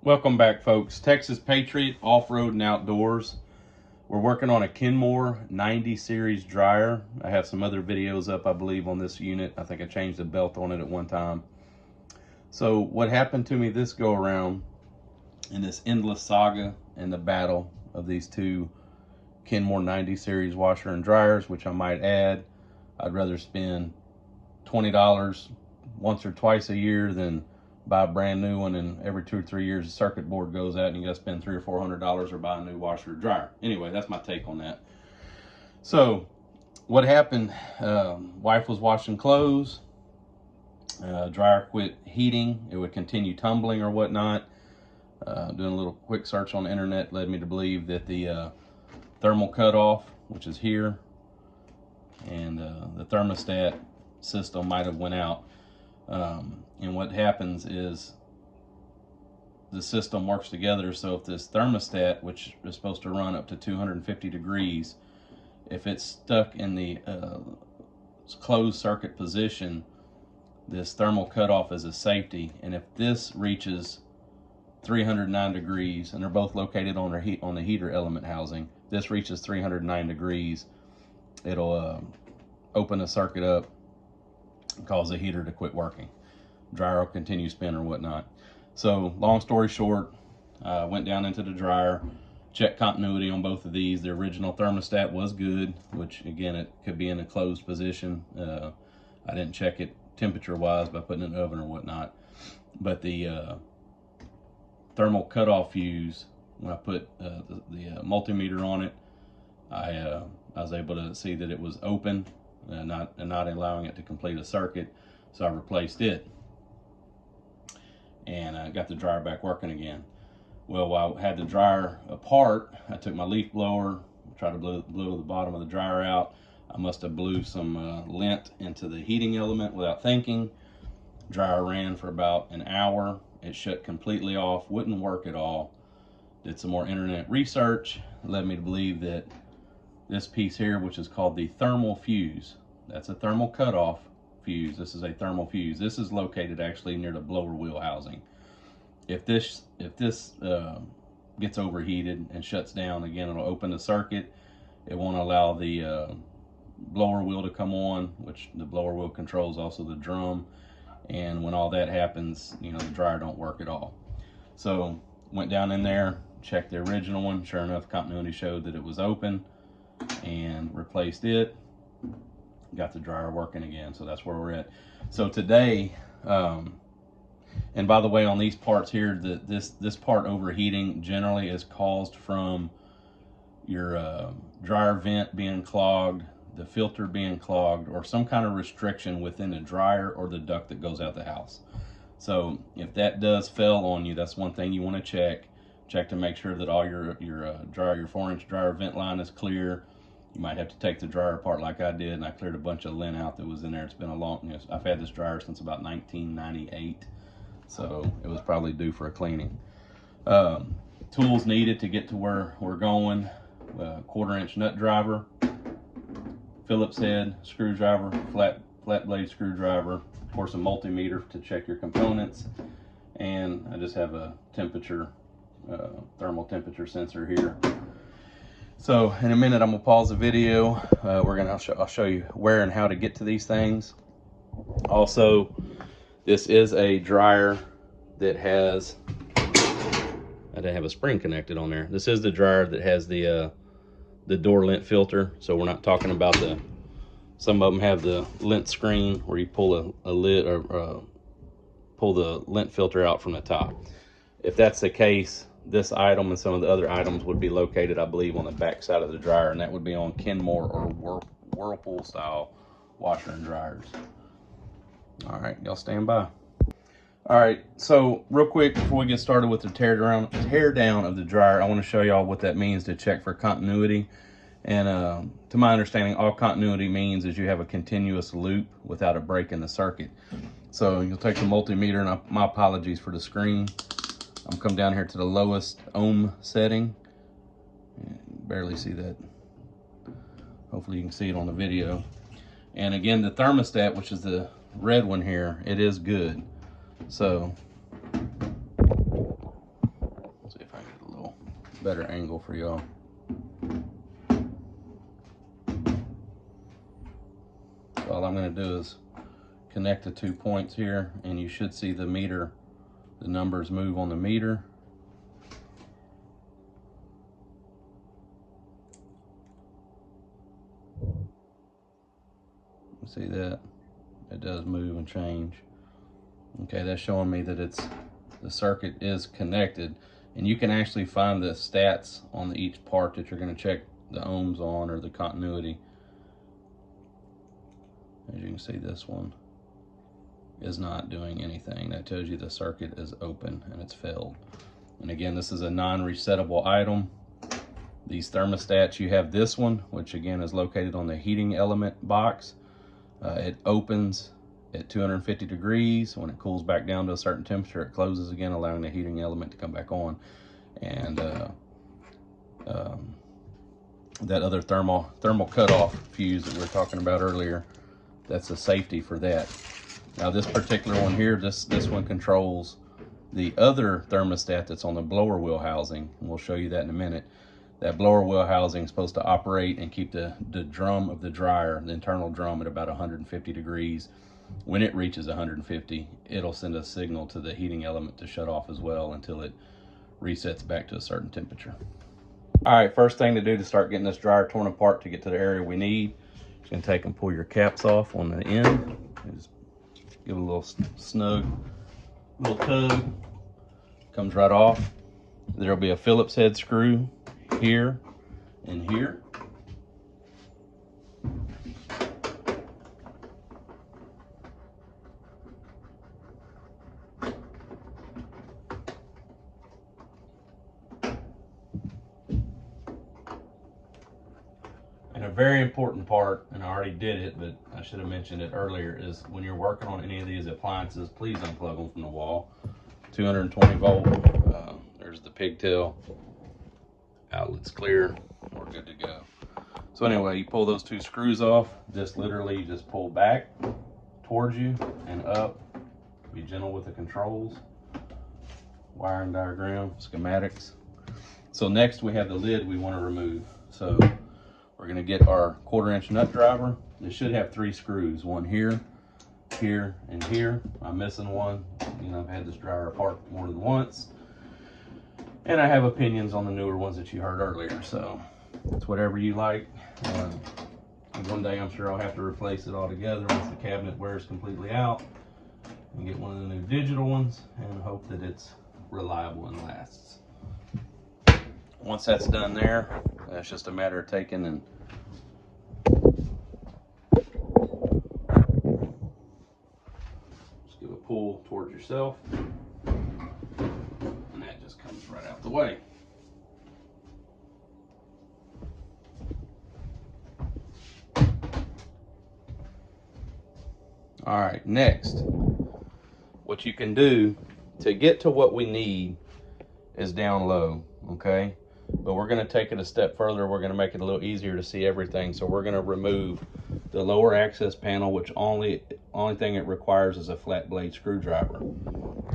Welcome back, folks. Texas Patriot Off-Road and Outdoors. We're working on a Kenmore 90 series dryer. I have some other videos up, I believe, on this unit. I think I changed the belt on it at one time. So what happened to me this go around in this endless saga and the battle of these two Kenmore 90 series washer and dryers, which I might add, I'd rather spend $20 once or twice a year than buy a brand new one, and every 2 or 3 years the circuit board goes out and you got to spend $300 or $400 or buy a new washer or dryer. Anyway, that's my take on that. So what happened, wife was washing clothes, dryer quit heating, it would continue tumbling or whatnot. Doing a little quick search on the internet led me to believe that the thermal cutoff, which is here, and the thermostat system might have went out. And what happens is the system works together. So if this thermostat, which is supposed to run up to 250 degrees, if it's stuck in the closed circuit position, this thermal cutoff is a safety. And if this reaches 309 degrees, and they're both located on the heater element housing, this reaches 309 degrees, it'll open the circuit up and cause the heater to quit working. Dryer will continue spinning or whatnot. So long story short, went down into the dryer, checked continuity on both of these. The original thermostat was good, which again, it could be in a closed position. I didn't check it temperature wise by putting it in the oven or whatnot. But the thermal cutoff fuse, when I put the multimeter on it, I was able to see that it was open, not allowing it to complete a circuit. So I replaced it, and I got the dryer back working again. Well, while I had the dryer apart, I took my leaf blower, tried to blow the bottom of the dryer out. I must have blew some lint into the heating element without thinking. Dryer ran for about an hour. It shut completely off, wouldn't work at all. Did some more internet research, led me to believe that this piece here, which is called the thermal fuse, that's a thermal cutoff fuse. This is a thermal fuse. This is located actually near the blower wheel housing. If this gets overheated and shuts down, again, it'll open the circuit. It won't allow the blower wheel to come on, which the blower wheel controls also the drum. And when all that happens, you know, the dryer don't work at all. So went down in there, checked the original one. Sure enough, continuity showed that it was open, and replaced it. Got the dryer working again. So that's where we're at. So today, and by the way, on these parts here, this part overheating generally is caused from your dryer vent being clogged, the filter being clogged, or some kind of restriction within the dryer or the duct that goes out the house. So if that does fail on you, that's one thing you want to check to make sure that all your 4-inch dryer vent line is clear. You might have to take the dryer apart like I did, and I cleared a bunch of lint out that was in there. It's been a long, you know, I've had this dryer since about 1998, so it was probably due for a cleaning. Tools needed to get to where we're going: 1/4-inch nut driver, Phillips head screwdriver, flat blade screwdriver, of course a multimeter to check your components, and I just have a temperature, thermal temperature sensor here. So in a minute, I'm gonna pause the video. I'll show you where and how to get to these things. Also, this is a dryer that has, I didn't have a spring connected on there. This is the dryer that has the door lint filter. So we're not talking about some of them have the lint screen where you pull a lid or pull the lint filter out from the top. If that's the case, this item and some of the other items would be located, I believe, on the back side of the dryer, and that would be on Kenmore or Whirlpool style washer and dryers. All right, y'all stand by. All right, so real quick before we get started with the tear down of the dryer, I want to show y'all what that means to check for continuity. And to my understanding, all continuity means is you have a continuous loop without a break in the circuit. So you'll take the multimeter, and my apologies for the screen. I'm come down here to the lowest ohm setting. Barely see that. Hopefully you can see it on the video. And again, the thermostat, which is the red one here, it is good. So better angle for y'all. All I'm going to do is connect the 2 points here, and you should see the meter, the numbers move on the meter. See that? It does move and change. Okay, that's showing me that the circuit is connected, and you can actually find the stats on each part that you're going to check the ohms on or the continuity. As you can see, this one is not doing anything. That tells you the circuit is open and it's failed. And again, this is a non-resettable item. These thermostats, you have this one, which again is located on the heating element box. It opens at 250 degrees. When it cools back down to a certain temperature, it closes again, allowing the heating element to come back on. And that other thermal cutoff fuse that we were talking about earlier, that's a safety for that. Now this particular one here, this one controls the other thermostat that's on the blower wheel housing, and we'll show you that in a minute. That blower wheel housing is supposed to operate and keep the drum of the dryer, the internal drum, at about 150 degrees. When it reaches 150, it'll send a signal to the heating element to shut off as well until it resets back to a certain temperature. All right, first thing to do to start getting this dryer torn apart to get to the area we need, you're gonna take and pull your caps off on the end. Just give it a little snug, little tug, comes right off. There'll be a Phillips head screw here and here. And a very important part, and I already did it, but I should have mentioned it earlier, is when you're working on any of these appliances, please unplug them from the wall. 220 volt, there's the pigtail, outlet's clear, we're good to go. So anyway, you pull those 2 screws off, just literally just pull back towards you and up. Be gentle with the controls. Wiring diagram, schematics. So next we have the lid we want to remove. So we're going to get our 1/4" nut driver. This should have 3 screws, one here, here, and here. I'm missing one. You know, I've had this dryer apart more than once, and I have opinions on the newer ones that you heard earlier, so it's whatever you like. One day I'm sure I'll have to replace it altogether once the cabinet wears completely out, and get one of the new digital ones and hope that it's reliable and lasts. Once that's done there, it's just a matter of taking and just give a pull towards yourself, and that just comes right out the way. All right, next, what you can do to get to what we need is down low, okay? But we're gonna take it a step further. We're gonna make it a little easier to see everything. So we're gonna remove the lower access panel, which only thing it requires is a flat blade screwdriver.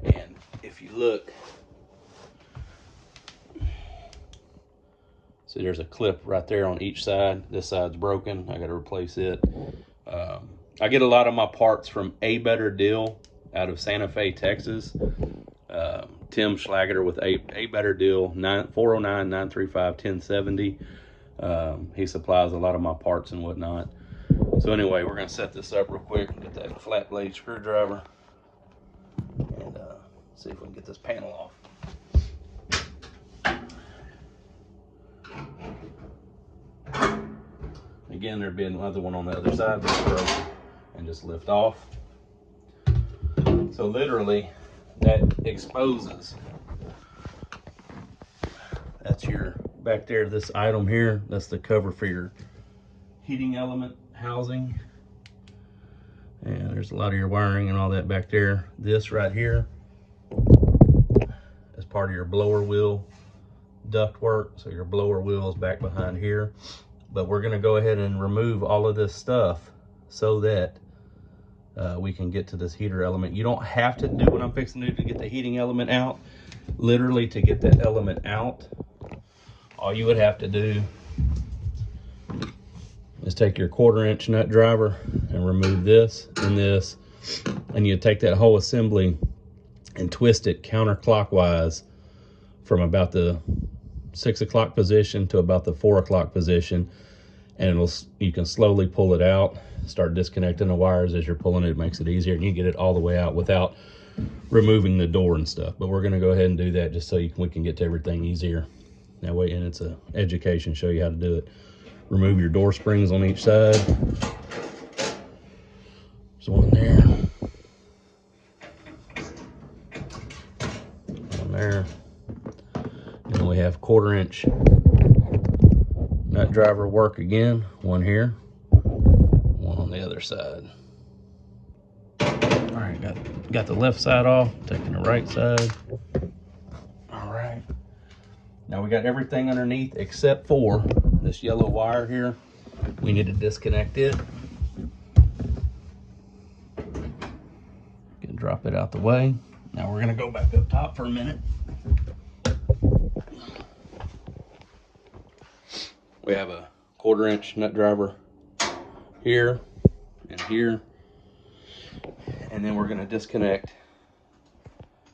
And if you look, see there's a clip right there on each side. This side's broken, I gotta replace it. I get a lot of my parts from A Better Deal out of Santa Fe, Texas. Tim Schlageter with A Better Deal, 409-935-1070. He supplies a lot of my parts and whatnot. So anyway, we're gonna set this up real quick and get that flat blade screwdriver and see if we can get this panel off. Again, there'd be another one on the other side that's broken, and just lift off. So literally that exposes, that's your, back there, this item here, that's the cover for your heating element housing. And there's a lot of your wiring and all that back there. This right here is part of your blower wheel ductwork. So your blower wheel is back behind here. But we're gonna go ahead and remove all of this stuff so that we can get to this heater element. You don't have to do what I'm fixing to do to get the heating element out. Literally, to get that element out, all you would have to do is take your 1/4 inch nut driver and remove this and this, and you take that whole assembly and twist it counterclockwise from about the 6 o'clock position to about the 4 o'clock position, and you can slowly pull it out, start disconnecting the wires as you're pulling it. It makes it easier, and you get it all the way out without removing the door and stuff. But we're going to go ahead and do that just so we can get to everything easier that way, and it's an education, show you how to do it. Remove your door springs on each side. There's one there, one there, and then we have 1/4 inch nut driver work again, one here, one on the other side. All right, got the left side off, taking the right side. All right, now we got everything underneath except for this yellow wire here. We need to disconnect it. Can drop it out the way. Now we're gonna go back up top for a minute. We have a 1/4 inch nut driver here and here. And then we're gonna disconnect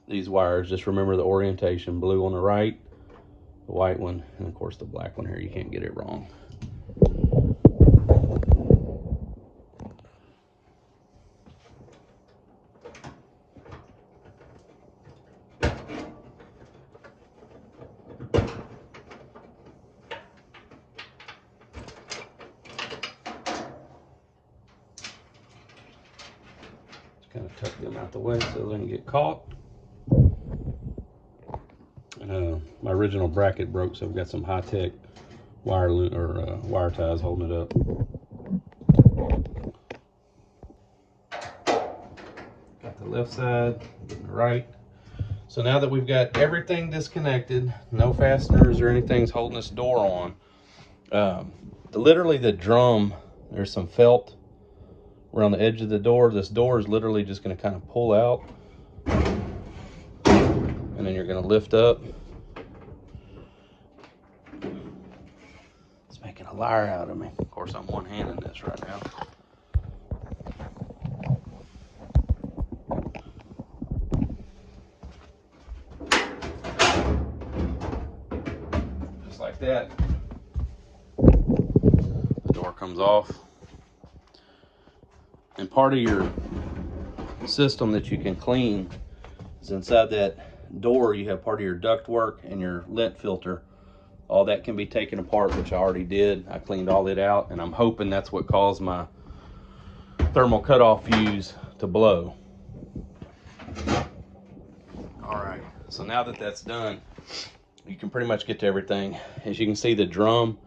these wires. Just remember the orientation: blue on the right, the white one, and of course the black one here. You can't get it wrong. Kind of tuck them out the way so they don't get caught. My original bracket broke, so I've got some high-tech wire ties holding it up. Got the left side, getting the right. So now that we've got everything disconnected, no fasteners or anything's holding this door on, literally the drum, there's some felt around the edge of the door. This door is literally just going to kind of pull out, and then you're going to lift up. It's making a liar out of me. Of course, I'm one-handing this right now. Just like that. The door comes off. And part of your system that you can clean is inside that door. You have part of your duct work and your lint filter. All that can be taken apart, which I already did. I cleaned all it out, and I'm hoping that's what caused my thermal cutoff fuse to blow. All right, so now that that's done, you can pretty much get to everything. As you can see, the drum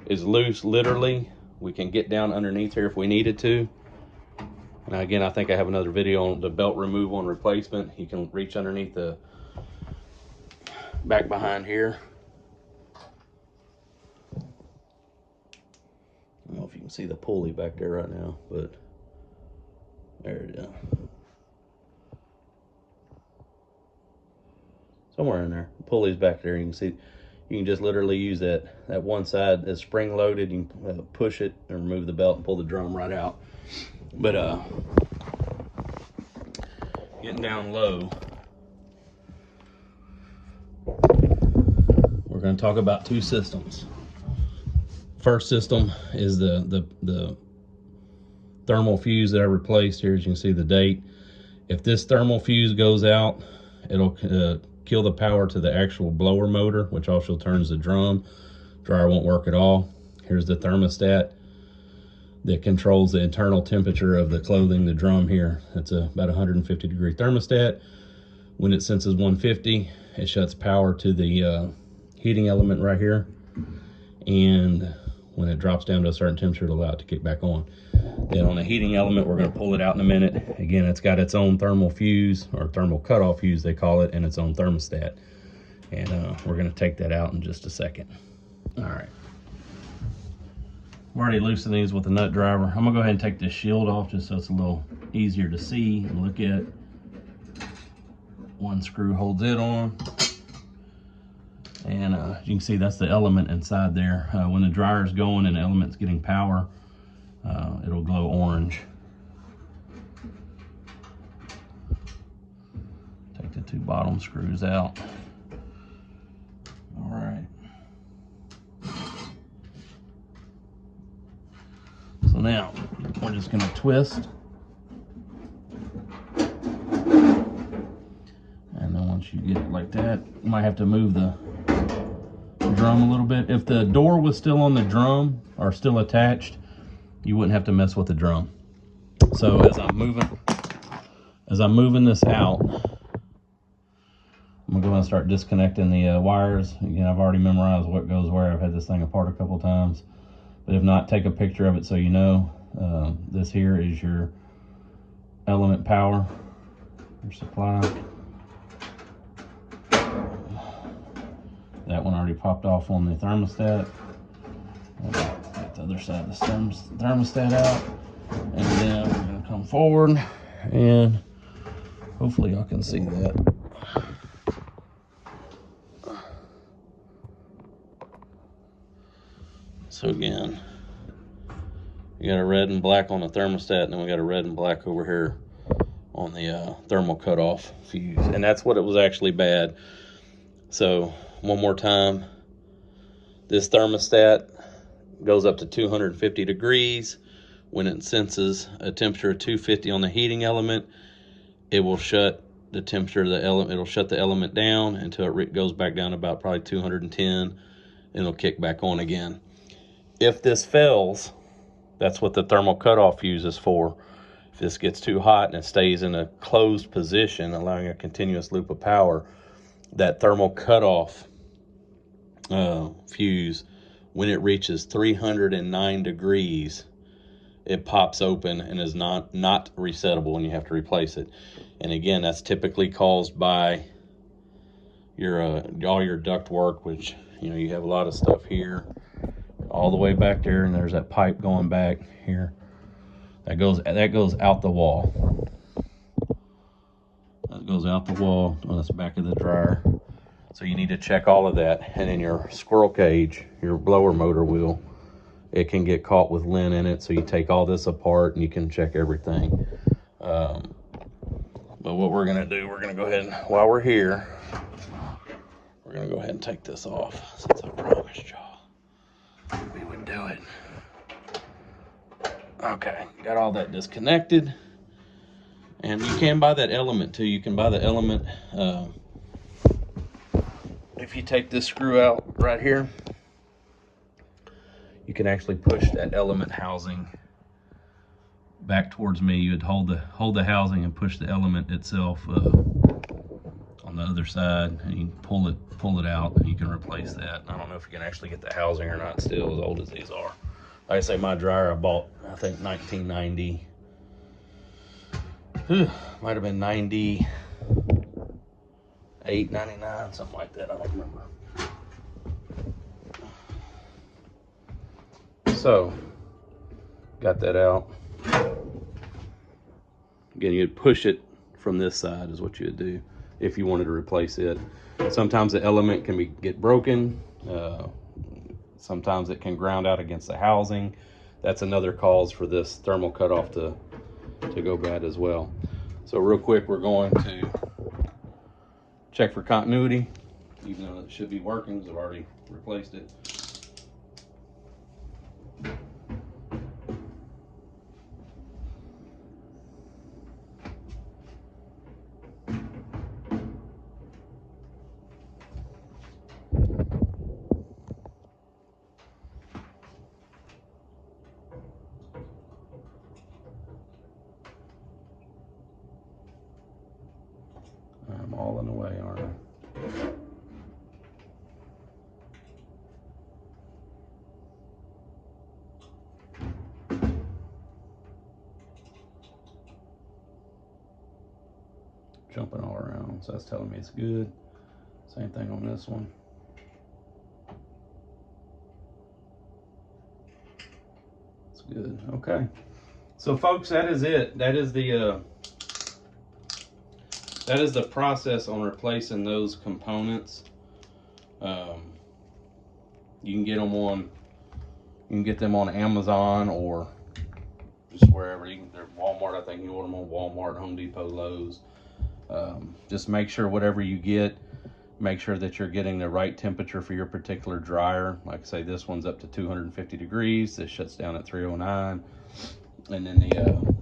is loose, literally. We can get down underneath here if we needed to. Now again, I think I have another video on the belt removal and replacement. You can reach underneath the back behind here. I don't know if you can see the pulley back there right now, but there it is. Somewhere in there. The pulley's back there. You can see, you can just literally use that one side that's spring loaded. You can push it and remove the belt and pull the drum right out. But getting down low, we're going to talk about two systems. First system is the thermal fuse that I replaced. Here, as you can see the date. If this thermal fuse goes out, it'll kill the power to the actual blower motor, which also turns the drum. Dryer won't work at all. Here's the thermostat that controls the internal temperature of the clothing, the drum here. It's about 150 degree thermostat. When it senses 150, it shuts power to the heating element right here. And when it drops down to a certain temperature, it'll allow it to kick back on. Then on the heating element, we're going to pull it out in a minute. Again, it's got its own thermal fuse, or thermal cutoff fuse they call it, and its own thermostat. And we're going to take that out in just a second. All right. We're already loosening these with the nut driver. I'm going to go ahead and take this shield off just so it's a little easier to see and look at. One screw holds it on. And you can see that's the element inside there. When the dryer's going and the element's getting power, it'll glow orange. Take the 2 bottom screws out. All right. So now we're just going to twist. And then once you get it like that, you might have to move the drum a little bit. If the door was still on the drum or still attached, you wouldn't have to mess with the drum. So as I'm moving this out, I'm going to start disconnecting the wires. Again, I've already memorized what goes where. I've had this thing apart a couple times. But if not, take a picture of it so you know. This here is your element power, your supply. That one already popped off on the thermostat. Get the other side of the thermostat out. And then we're going to come forward and hopefully y'all can see that. So again, you got a red and black on the thermostat, and then we got a red and black over here on the thermal cutoff fuse. And that's what it was actually bad. So one more time, this thermostat goes up to 250 degrees. When it senses a temperature of 250 on the heating element, it will shut the temperature of the element. It'll shut the element down until it goes back down to about probably 210, and it'll kick back on again. If this fails, that's what the thermal cutoff fuse is for. If this gets too hot and it stays in a closed position, allowing a continuous loop of power, that thermal cutoff fuse, when it reaches 309 degrees, it pops open and is not resettable, and you have to replace it. And again, that's typically caused by your all your duct work, which, you know, you have a lot of stuff here, all the way back there, and there's that pipe going back here. That goes out the wall. That goes out the wall on the back of the dryer. So you need to check all of that. And in your squirrel cage, your blower motor wheel, it can get caught with lint in it. So you take all this apart and you can check everything. But what we're gonna do, we're gonna go ahead and, while we're here, we're gonna go ahead and take this off, since I promised y'all we would do it. Okay, got all that disconnected. And you can buy that element too. You can buy the element, if you take this screw out right here, you can actually push that element housing back towards me. You'd hold the housing and push the element itself on the other side, and you pull it out, and you can replace that. I don't know if you can actually get the housing or not, still, as old as these are. Like I say, my dryer I bought, I think 1990. Might have been 98, 99, something like that. I don't remember. So, got that out. Again, you'd push it from this side is what you'd do if you wanted to replace it. Sometimes the element can get broken. Sometimes it can ground out against the housing. That's another cause for this thermal cutoff to go bad as well. So real quick, we're going to check for continuity, even though it should be working because I've already replaced it. I'm all in the way, aren't I? Jumping all around, so that's telling me it's good. Same thing on this one. It's good. Okay. So folks, that is it. That is the process on replacing those components. You can get them on Amazon or just wherever. They're Walmart, I think you order them on Walmart, Home Depot, Lowe's. Just make sure whatever you get, make sure that you're getting the right temperature for your particular dryer. Like I say, this one's up to 250 degrees. This shuts down at 309. And then the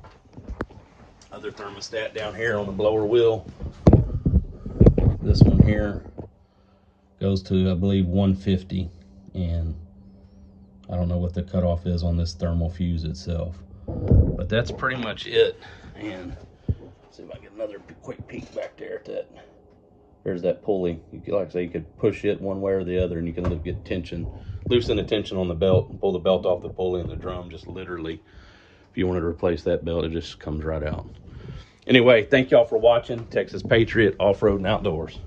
other thermostat down here on the blower wheel, this one here goes to, I believe, 150. And I don't know what the cutoff is on this thermal fuse itself. But that's pretty much it. And see if I get another quick peek back there at that. There's that pulley. You could, like I say, you could push it one way or the other, and you can get tension, loosen the tension on the belt, and pull the belt off the pulley, and the drum just literally, if you wanted to replace that belt, it just comes right out. Anyway, thank y'all for watching. Texas Patriot Off-Road and Outdoors.